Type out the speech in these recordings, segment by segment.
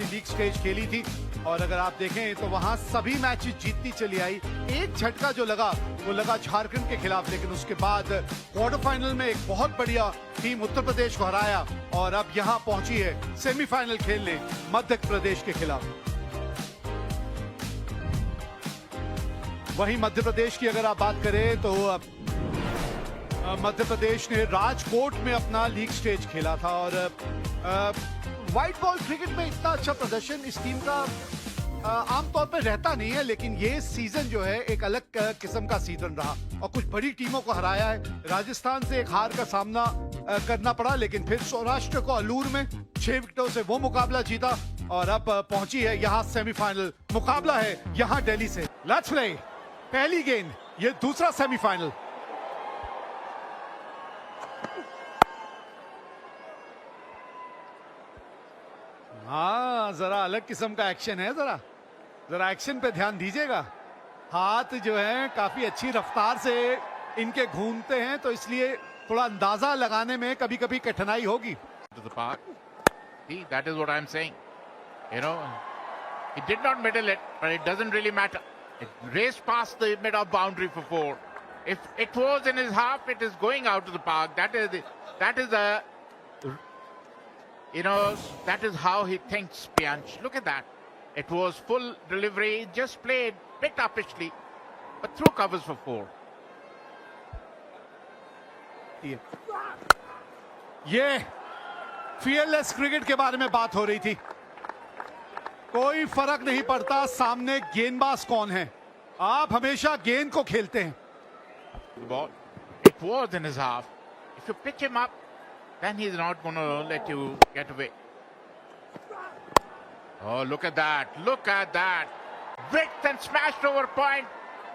अपनी league stage खेली थी और अगर आप देखें तो वहां सभी मैचेस जीतती चली आई। एक झटका जो लगा वो लगा झारखंड के खिलाफ, लेकिन उसके बाद क्वार्टर फाइनल में एक बहुत बढ़िया टीम उत्तर प्रदेश को हराया और अब यहां पहुंची है सेमीफाइनल खेलने मध्य प्रदेश के खिलाफ। वहीं मध्य प्रदेश की अगर आप बात करें तो मध्य प्रदेश ने राजकोट में अपना लीग स्टेज खेला था और व्हाइट बॉल क्रिकेट में इतना अच्छा प्रदर्शन इस टीम का आमतौर पर रहता नहीं है, लेकिन ये सीजन जो है एक अलग किस्म का सीजन रहा और कुछ बड़ी टीमों को हराया है। राजस्थान से एक हार का सामना करना पड़ा, लेकिन फिर सौराष्ट्र को अलूर में 6 विकेटों से वो मुकाबला जीता और अब पहुंची है यहाँ सेमीफाइनल। मुकाबला है यहाँ दिल्ली से। Let's play. पहली गेंद, ये दूसरा सेमीफाइनल। हाँ, जरा अलग किस्म का एक्शन है, जरा एक्शन पे ध्यान दीजिएगा। हाथ जो है काफी अच्छी रफ्तार से इनके घूमते हैं, तो इसलिए थोड़ा अंदाजा लगाने में कभी कभी कठिनाई होगी। To the park. See, that is what I'm saying. You know, he did not middle it, but it doesn't really matter. It raced past the mid-off boundary for 4. If it was in his half, it is going out to the park. That is how he thinks, Priyansh. Look at that. It was full delivery, just played bit uppishly, but through covers for 4. ये fearless cricket के बारे में बात हो रही थी। कोई फर्क नहीं पड़ता सामने गेंदबाज कौन है, आप हमेशा गेंद को खेलते हैं। The ball. It was in his half. If you pitch him up, then he's not going to let you get away. Oh, look at that. Look at that. Width and smashed over point.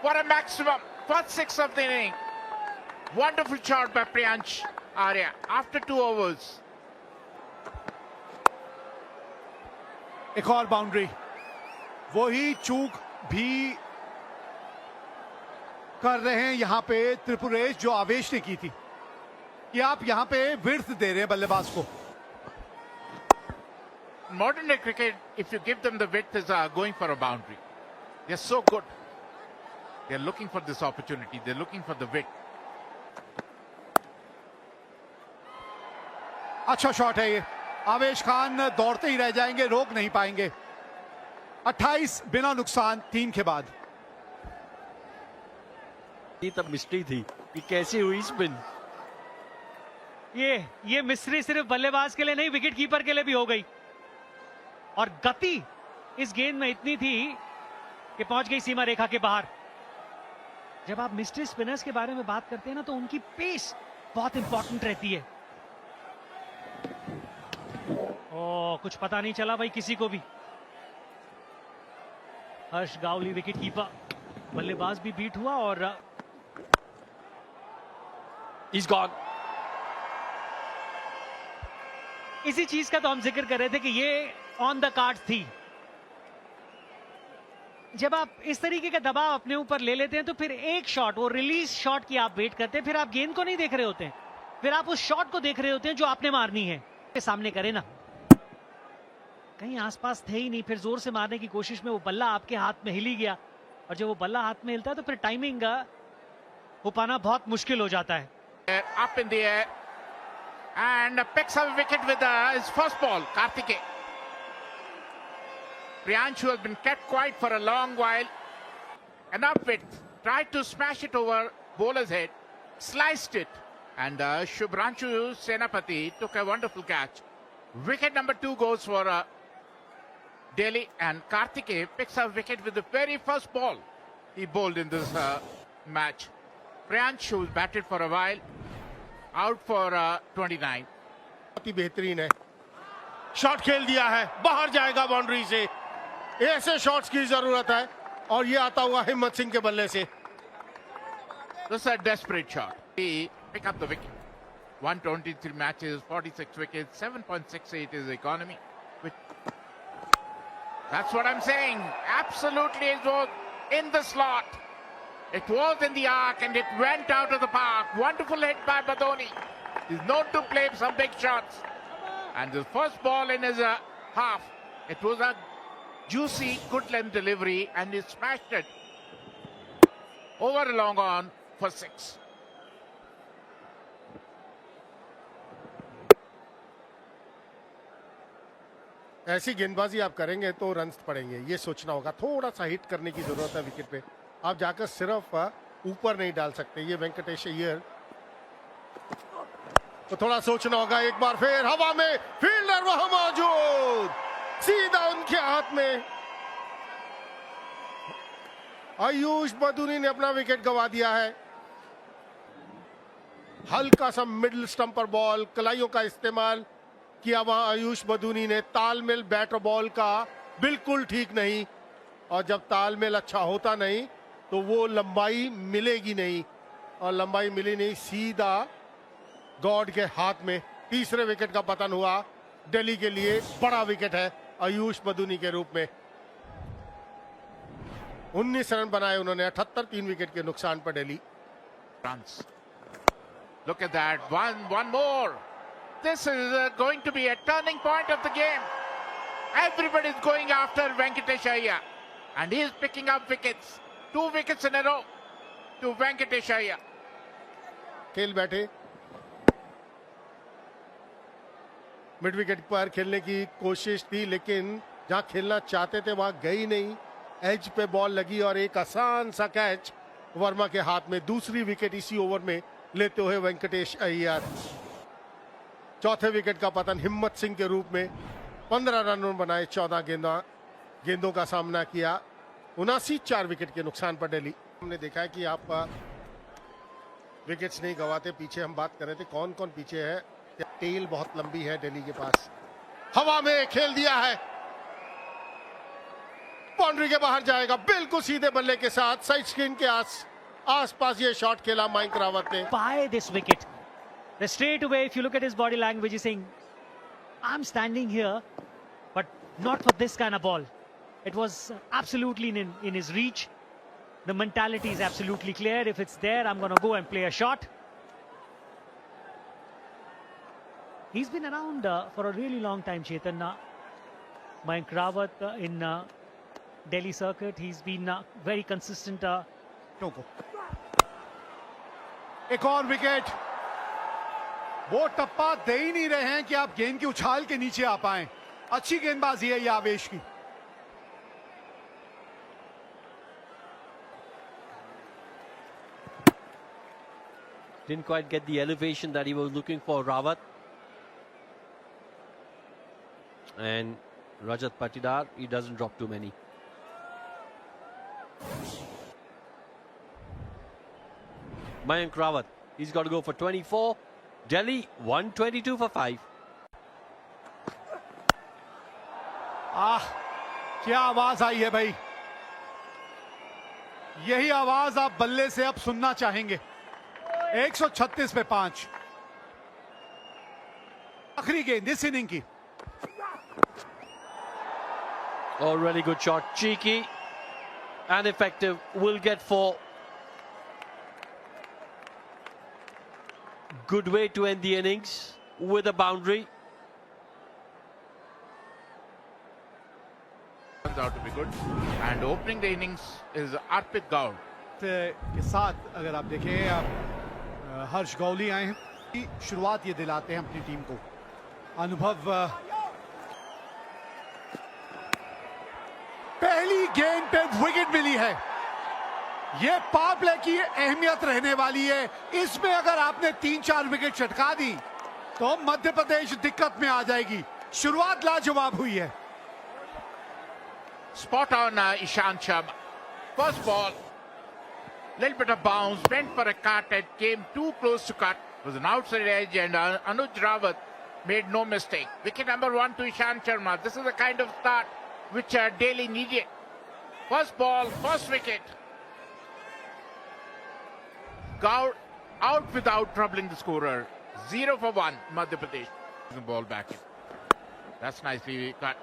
What a maximum. First 6 of the inning. Wonderful shot by Priyansh Arya after 2 overs. एक और boundary. वही चूक भी कर रहे हैं यहाँ पे त्रिपुरेश जो आवेश ने की थी कि आप यहाँ पे विड्थ दे रहे हैं बल्लेबाज को। Modern day cricket, if you give them the width, is going for a boundary. They're so good. They're looking for this opportunity. They're looking for the width. अच्छा शॉट है ये। आवेश खान दौड़ते ही रह जाएंगे, रोक नहीं पाएंगे। 28 बिना नुकसान 3 के बाद। ये तब मिस्ट्री थी कि कैसे हुई स्पिन। ये मिस्ट्री सिर्फ बल्लेबाज के लिए नहीं, विकेट कीपर के लिए भी हो गई। और गति इस गेंद में इतनी थी कि पहुंच गई सीमा रेखा के बाहर। जब आप मिस्ट्री स्पिनर्स के बारे में बात करते हैं ना, तो उनकी पेस बहुत इंपॉर्टेंट रहती है। कुछ पता नहीं चला भाई किसी को भी। हर्ष गावली विकेट कीपर, बल्लेबाज भी बीट हुआ और He's gone. इसी चीज का तो हम जिक्र कर रहे थे कि ये ऑन द कार्ड थी। जब आप इस तरीके का दबाव अपने ऊपर ले लेते हैं तो फिर एक शॉट, वो रिलीज शॉट की आप वेट करते हैं, फिर आप गेंद को नहीं देख रहे होते हैं, फिर आप उस शॉट को देख रहे होते हैं जो आपने मारनी है। सामने करे ना, कहीं आसपास थे ही नहीं, फिर जोर से मारने की कोशिश में वो बल्ला आपके हाथ में हिल ही गया और जब वो बल्ला हाथ में हिलता है तो फिर टाइमिंग हो पाना बहुत मुश्किल हो जाता है। Up in the air and picks up a wicket with his first ball, Karthikeya. Priyansh, who has been kept quiet for a long while, enough width, tried to smash it over bowler's head, sliced it, and Shubhranshu Senapati took a wonderful catch. Wicket number 2 goes for Delhi, and Karthikeya picks up wicket with the very first ball he bowled in this match. Priyansh, who's batted for a while, out for 29. बहुत ही बेहतरीन है, shot खेल दिया है, बाहर जाएगा boundary से। ऐसे शॉट्स की जरूरत है और ये आता हुआ हिम्मत सिंह के बल्ले से। This is a desperate shot. He pick up the wicket. 123 matches, 46 wickets, 7.68 is the economy. That's what I'm saying. Absolutely, it was in the slot. It was in the arc and it went out of the park. Wonderful hit by Badoni. He's known to play some big shots. And the first ball in his half It was a juicy, good length delivery, and he smashed it over a long on for 6. ऐसी गेंदबाजी आप करेंगे तो runs पड़ेंगे, ये सोचना होगा। थोड़ा सा हिट करने की जरूरत है विकेट पे। आप जाकर सिर्फ ऊपर नहीं डाल सकते। ये वेंकटेश अय्यर तो थोड़ा सोचना होगा। एक बार फिर हवा में, फील्डर वहां मौजूद, सीधा उनके हाथ में। आयुष बदूनी ने अपना विकेट गंवा दिया है। हल्का सा मिडिल स्टंप पर बॉल, कलाइयों का इस्तेमाल किया वहां आयुष बदूनी ने। तालमेल बैट और बॉल का बिल्कुल ठीक नहीं, और जब तालमेल अच्छा होता नहीं तो वो लंबाई मिलेगी नहीं, और लंबाई मिली नहीं, सीधा गॉड के हाथ में। तीसरे विकेट का पतन हुआ दिल्ली के लिए। बड़ा विकेट है आयुष बदूनी के रूप में। 19 रन बनाए उन्होंने, 78, 3 विकेट के नुकसान पर Delhi. Runs. Look at that. One more. This is going to be a turning point of the game. Everybody is going after Venkatesh Iyer, and he is picking up wickets. 2 wickets in a row to Venkatesh Iyer. खेल बैठे, mid wicket पर खेलने की कोशिश थी, लेकिन जहां खेलना चाहते थे वहां गई नहीं। एज पे बॉल लगी और एक आसान सा कैच वर्मा के हाथ में। दूसरी विकेट इसी ओवर में लेते हुए वेंकटेश अय्यर। चौथे विकेट का पतन हिम्मत सिंह के रूप में। 15 रन बनाए, 14 गेंदों का सामना किया। 79, 4 विकेट के नुकसान पर दिल्ली। हमने देखा है कि आप विकेट्स नहीं गंवाते। पीछे हम बात कर रहे थे, कौन कौन पीछे है। टेल बहुत लंबी है दिल्ली के पास। हवा में खेल दिया है, बाउंड्री के बाहर जाएगा, बिल्कुल सीधे बल्ले के साथ। साइड स्क्रीन के आसपास ये शॉट खेला मयंक रावत ने। By this wicket, the straight away, if you look at his body language, he's saying, "I'm standing here, but not for this kind of ball." It was absolutely in his reach. The mentality is absolutely clear. If it's there, I'm going to go and play a shot. He's been around for a really long time, Chetan. Mayank Rawat in Delhi circuit, he's been very consistent. टोको एक और wicket. वो टप्पा दे ही नहीं रहे हैं कि आप गेंद की उछाल के नीचे आ पाएं। अच्छी गेंदबाजी है ये आवेश की। Didn't quite get the elevation that he was looking for, Rawat. And Rajat Patidar, he doesn't drop too many. Mayank Rawat, he's got to go for 24. Delhi, 122 for 5. क्या आवाज आई है भाई। यही आवाज आप बल्ले से अब सुनना चाहेंगे। 136 पे 5। आखिरी गेंद इस इनिंग की। Oh, really good shot. Cheeky and effective. Will get 4. Good way to end the innings with a boundary. Turns out to be good. And opening the innings is Arpit Gaur. के साथ अगर आप देखें, हर्ष गौली आए हैं। शुरुआत ये दिलाते हैं अपनी टीम को। अनुभव पहली गेंद पे विकेट मिली है। ये पावर प्ले की अहमियत रहने वाली है। इसमें अगर आपने 3-4 विकेट चटका दी तो मध्य प्रदेश दिक्कत में आ जाएगी। शुरुआत लाजवाब हुई है। Spot on Ishant Sharma. First ball, little bit of bounce, went for a cut, it came too close to cut. It was an outside edge, and Anuj Rawat made no mistake. Wicket number 1 to Ishant Sharma. This is the kind of start which Delhi needed. First ball, first wicket. Gaur out without troubling the scorer. 0 for 1, Madhya Pradesh. The ball back in. That's nicely cut.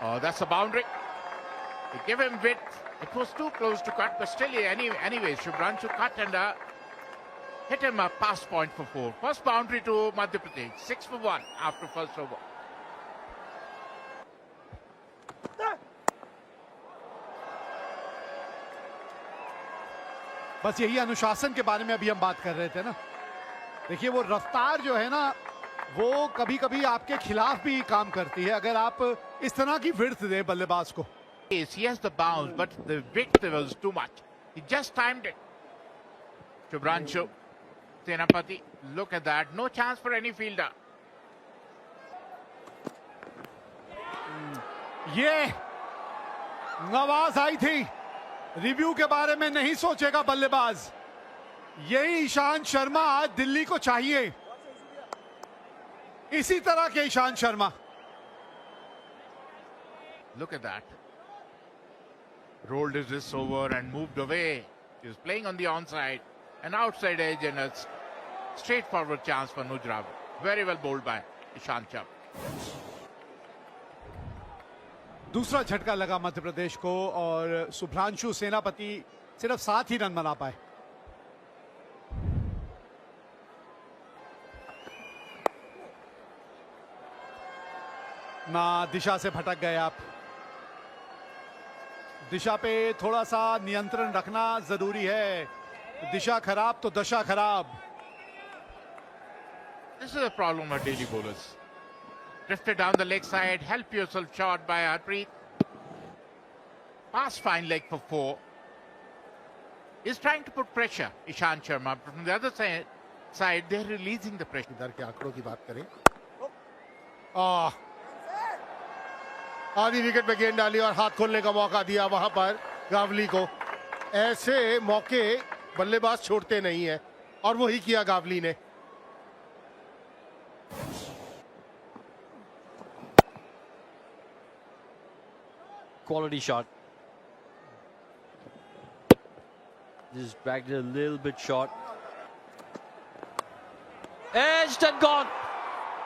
Oh, that's a boundary. They give him width. It was too close to cut, but still, anyway, Shubhranshu cut and hit him a pass point for 4. First boundary to Madhya Pradesh. 6 for 1 after first over. बस यही अनुशासन के बारे में अभी हम बात कर रहे थे ना। देखिए वो रफ्तार जो है ना, वो कभी कभी आपके खिलाफ भी काम करती है अगर आप इस तरह की विड्थ दें बल्लेबाज को। Yes, he has the bounce, but the width was too much. He just timed it. Shubhranshu Senapati, look at that. No chance for any fielder. ये आवाज आई थी, रिव्यू के बारे में नहीं सोचेगा बल्लेबाज। यही ईशांत शर्मा आज दिल्ली को चाहिए, इसी तरह के Ishant Sharma. Look at that. Rolled his wrists over and moved away. He was playing on the onside, an outside edge, and a straightforward chance for Nuj Rawat. Very well bowled by Ishant Sharma. दूसरा झटका लगा मध्य प्रदेश को और शुभ्रांशु सेनापति सिर्फ 7 ही run बना पाए। ना दिशा से भटक गए आप। दिशा पे थोड़ा सा नियंत्रण रखना जरूरी है। दिशा खराब तो दशा खराब। This is a problem of Delhi bowlers. Drifted down the leg side, help yourself shot by Harpreet. Pass fine leg for 4. He's trying to put pressure, Ishant Sharma. But from the other side, they're releasing the pressure. इधर के आंकड़ों की बात करें, आधी wicket पे गेंद डाली और हाथ खोलने का मौका दिया वहां पर गावली को। ऐसे मौके बल्लेबाज छोड़ते नहीं है और वही किया गावली ने। Quality shot. Just dragged it a little bit short. Edged and gone.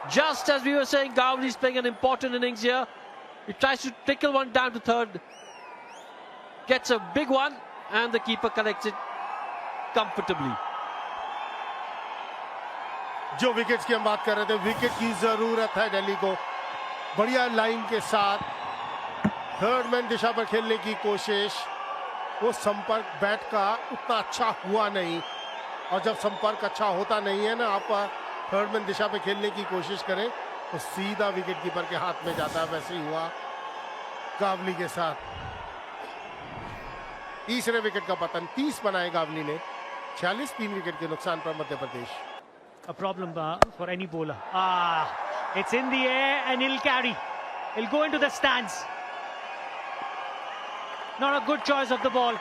Just as we were saying, Gavli's playing an important innings here. He tries to trickle one down to third. Gets a big one and the keeper collects it comfortably. जो wickets की हम बात कर रहे थे, wicket की जरूरत है दिल्ली को। बढ़िया लाइन के साथ थर्ड मैन दिशा पर खेलने की कोशिश। वो संपर्क बैट का उतना अच्छा हुआ नहीं, और जब संपर्क अच्छा होता नहीं है ना, आप थर्ड मैन दिशा पे खेलने की कोशिश करें तो सीधा विकेट कीपर के हाथ में जाता है। वैसे ही हुआ गावली के साथ। तीसरे विकेट का पतन 30 बनाए गावली ने। 46 3 विकेट के नुकसान पर Madhya Pradesh. A problem for any bowler. It's in the air and he'll carry. He'll go into the stands. Not a good choice of the ball.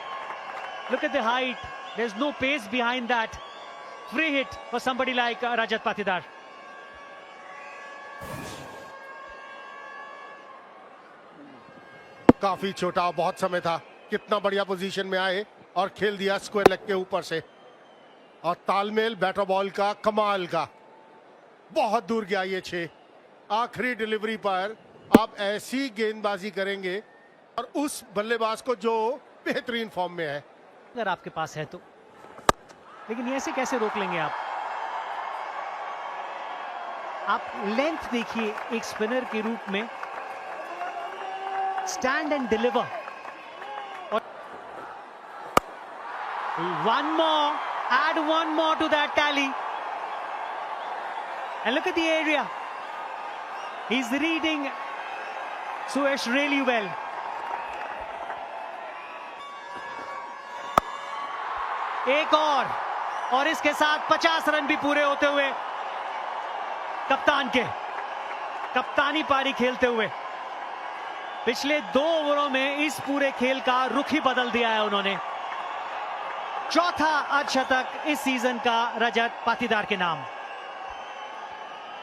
Look at the height. There's no pace behind that. Free hit for somebody like Rajat Patidar. काफी छोटा, बहुत समय था। कितना बढ़िया position में आए और खेल दिया स्क्वायर लेग के ऊपर से। और तालमेल बैटर बॉल का कमाल का। बहुत दूर गया ये 6। आखिरी डिलीवरी पर आप ऐसी गेंदबाजी करेंगे और उस बल्लेबाज को जो बेहतरीन फॉर्म में है। अगर आपके पास है तो, लेकिन ऐसे कैसे रोक लेंगे आप? आप लेंथ देखिए एक स्पिनर के रूप में। Stand and deliver. One more, add one more to that tally. And look at the area. He's reading Suyash really well. एक और इसके साथ 50 रन भी पूरे होते हुए कप्तान के कप्तानी पारी खेलते हुए पिछले 2 ओवरों में इस पूरे खेल का रुख ही बदल दिया है उन्होंने। चौथा अर्धशतक इस सीजन का रजत पाटीदार के नाम।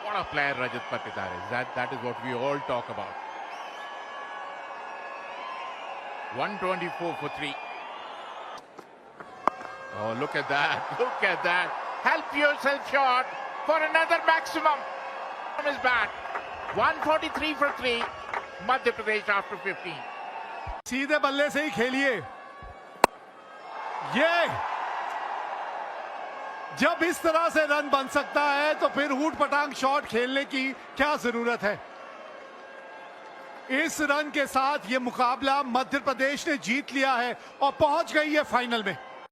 What a player Rajat Patidar is. That is what we all talk about. 124 for 3. Oh, look at that. Look at that. Help yourself shot for another maximum from his bat. 143 for 3. Madhya Pradesh after 15. सीधे बल्ले से ही खेलिए। ये जब इस तरह से run बन सकता है तो फिर ऊट पटांग शॉट खेलने की क्या जरूरत है? इस रन के साथ ये मुकाबला मध्य प्रदेश ने जीत लिया है और पहुंच गई है फाइनल में।